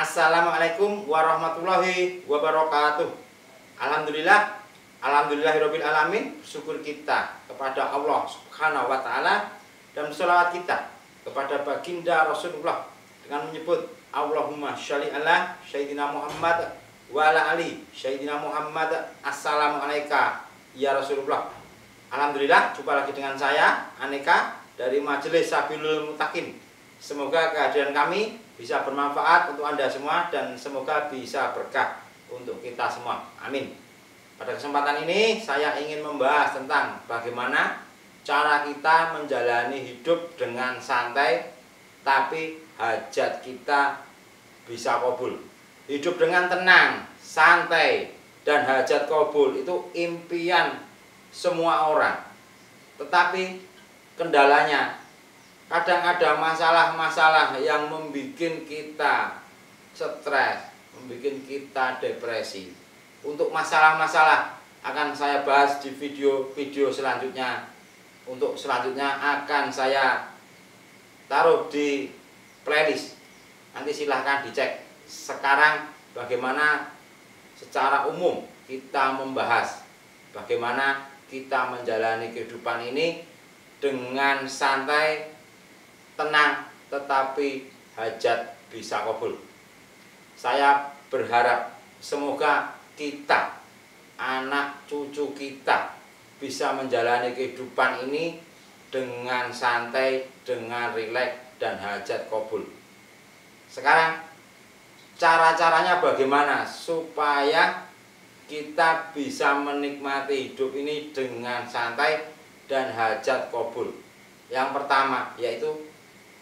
Assalamualaikum warahmatullahi wabarakatuh. Alhamdulillah, alhamdulillahirabbil alamin. Syukur kita kepada Allah Subhanahu wa taala dan sholawat kita kepada baginda Rasulullah dengan menyebut Allahumma sholli ala sayyidina Muhammad wa ala ali sayyidina Muhammad. Assalamualaikum ya Rasulullah. Alhamdulillah, jumpa lagi dengan saya Aneka dari Majelis Sabilul Muttaqin. Semoga kehadiran kami bisa bermanfaat untuk Anda semua dan semoga bisa berkah untuk kita semua. Amin. Pada kesempatan ini saya ingin membahas tentang bagaimana cara kita menjalani hidup dengan santai tapi hajat kita bisa kabul. Hidup dengan tenang, santai dan hajat kabul itu impian semua orang. Tetapi kendalanya kadang ada masalah-masalah yang membuat kita stres, membuat kita depresi. Untuk masalah-masalah akan saya bahas di video-video selanjutnya. Untuk selanjutnya akan saya taruh di playlist. Nanti silahkan dicek. Sekarang bagaimana secara umum kita membahas bagaimana kita menjalani kehidupan ini dengan santai, tenang, tetapi hajat bisa kabul. Saya berharap semoga kita, anak cucu kita bisa menjalani kehidupan ini dengan santai, dengan rileks dan hajat kabul. Sekarang cara-caranya bagaimana supaya kita bisa menikmati hidup ini dengan santai dan hajat kabul. Yang pertama yaitu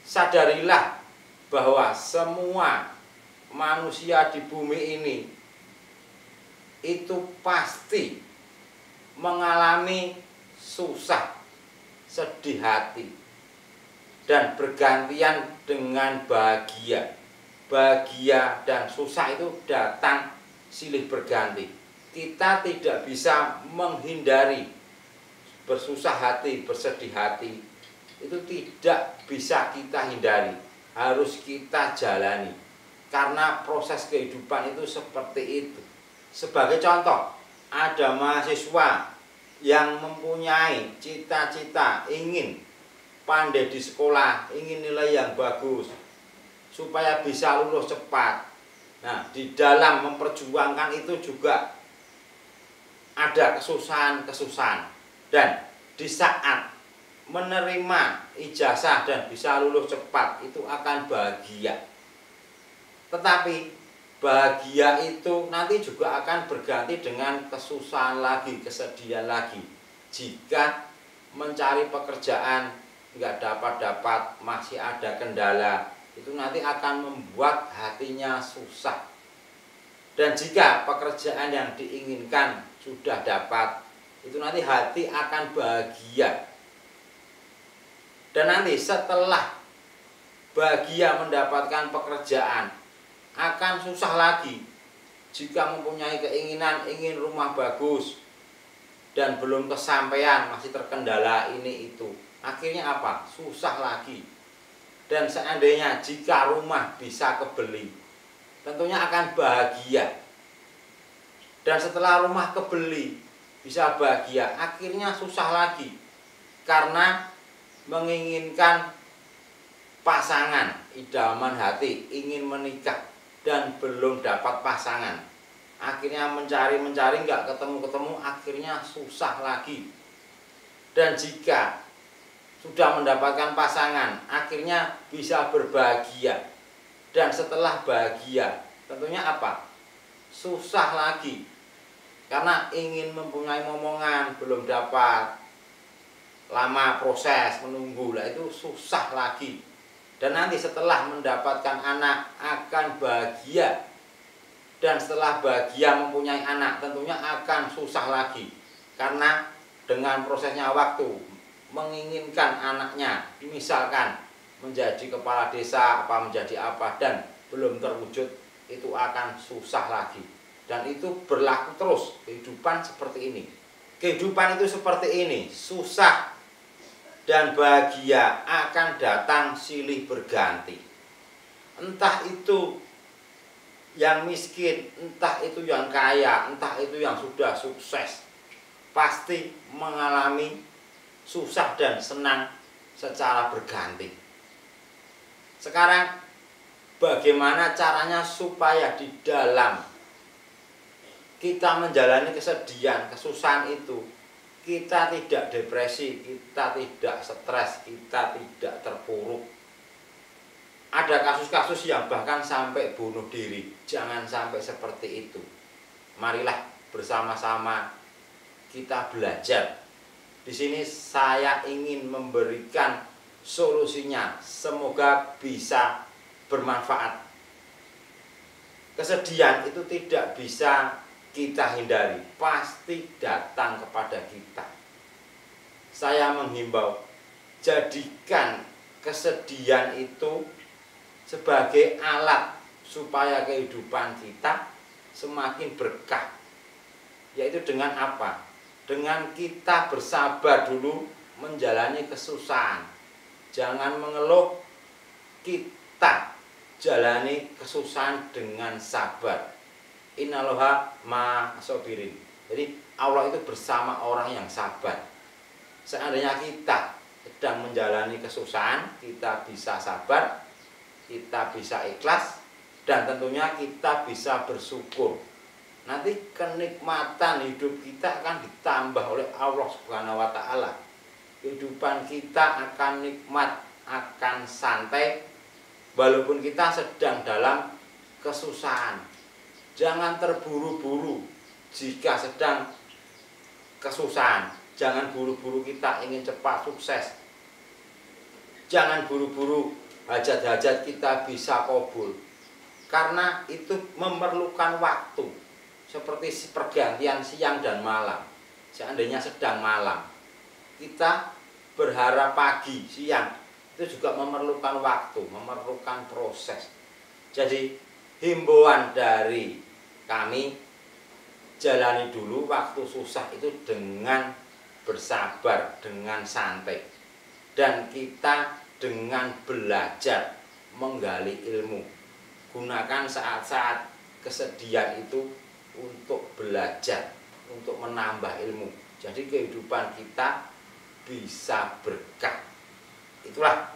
sadarilah bahwa semua manusia di bumi ini itu pasti mengalami susah, sedih hati dan bergantian dengan bahagia. Bahagia dan susah itu datang silih berganti. Kita tidak bisa menghindari bersusah hati, bersedih hati. Itu tidak bisa kita hindari, harus kita jalani karena proses kehidupan itu seperti itu. Sebagai contoh, ada mahasiswa yang mempunyai cita-cita ingin pandai di sekolah, ingin nilai yang bagus supaya bisa lulus cepat. Nah, di dalam memperjuangkan itu juga ada kesusahan-kesusahan, dan di saat menerima ijazah dan bisa lulus cepat itu akan bahagia. Tetapi bahagia itu nanti juga akan berganti dengan kesusahan lagi, kesedihan lagi. Jika mencari pekerjaan nggak dapat, masih ada kendala, itu nanti akan membuat hatinya susah. Dan jika pekerjaan yang diinginkan sudah dapat, itu nanti hati akan bahagia. Dan nanti setelah bahagia mendapatkan pekerjaan, akan susah lagi jika mempunyai keinginan ingin rumah bagus dan belum kesampaian, masih terkendala ini itu. Akhirnya apa? Susah lagi. Dan seandainya jika rumah bisa kebeli, tentunya akan bahagia. Dan setelah rumah kebeli bisa bahagia, akhirnya susah lagi karena menginginkan pasangan idaman hati, ingin menikah dan belum dapat pasangan. Akhirnya mencari nggak ketemu, akhirnya susah lagi. Dan jika sudah mendapatkan pasangan, akhirnya bisa berbahagia. Dan setelah bahagia, tentunya apa? Susah lagi. Karena ingin mempunyai momongan, belum dapat. Lama proses menunggu, lah itu susah lagi. Dan nanti setelah mendapatkan anak akan bahagia. Dan setelah bahagia mempunyai anak, tentunya akan susah lagi. Karena dengan prosesnya waktu, menginginkan anaknya misalkan menjadi kepala desa, menjadi apa, dan belum terwujud, itu akan susah lagi. Dan itu berlaku terus. Kehidupan seperti ini. Kehidupan itu seperti ini, susah dan bahagia akan datang silih berganti. Entah itu yang miskin, entah itu yang kaya, entah itu yang sudah sukses, pasti mengalami susah dan senang secara berganti. Sekarang bagaimana caranya supaya di dalam kita menjalani kesedihan, kesusahan itu, kita tidak depresi, kita tidak stres, kita tidak terpuruk. Ada kasus-kasus yang bahkan sampai bunuh diri. Jangan sampai seperti itu. Marilah bersama-sama kita belajar. Di sini saya ingin memberikan solusinya. Semoga bisa bermanfaat. Kesedihan itu tidak bisa kita hindari. Pasti datang kepada kita. Saya menghimbau, jadikan kesedihan itu sebagai alat supaya kehidupan kita semakin berkah. Yaitu dengan apa? Dengan kita bersabar dulu menjalani kesusahan. Jangan mengeluh, kita jalani kesusahan dengan sabar. Innallaha ma'as-sabirin. Jadi Allah itu bersama orang yang sabar. Seandainya kita sedang menjalani kesusahan, kita bisa sabar, kita bisa ikhlas, dan tentunya kita bisa bersyukur. Nanti kenikmatan hidup kita akan ditambah oleh Allah Subhanahu wa Ta'ala. Kehidupan kita akan nikmat, akan santai, walaupun kita sedang dalam kesusahan. Jangan terburu-buru jika sedang kesusahan. Jangan buru-buru kita ingin cepat sukses. Jangan buru-buru hajat-hajat kita bisa kabul, karena itu memerlukan waktu, seperti pergantian siang dan malam. Seandainya sedang malam, kita berharap pagi, siang, itu juga memerlukan waktu, memerlukan proses. Jadi himbauan dari kami, jalani dulu waktu susah itu dengan bersabar, dengan santai, dan kita dengan belajar menggali ilmu. Gunakan saat-saat kesedihan itu untuk belajar, untuk menambah ilmu. Jadi kehidupan kita bisa berkah. Itulah,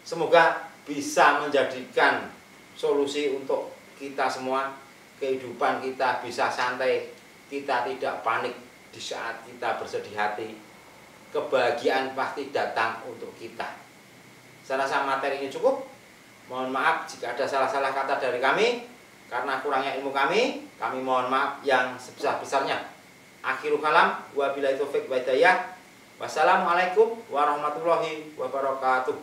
semoga bisa menjadikan solusi untuk kita semua. Kehidupan kita bisa santai, kita tidak panik di saat kita bersedih hati. Kebahagiaan pasti datang untuk kita. Saya rasa materi ini cukup. Mohon maaf jika ada salah-salah kata dari kami. Karena kurangnya ilmu kami mohon maaf yang sebesar-besarnya. Akhirul kalam, wabillahi taufiq wa hidayah. Wassalamualaikum warahmatullahi wabarakatuh.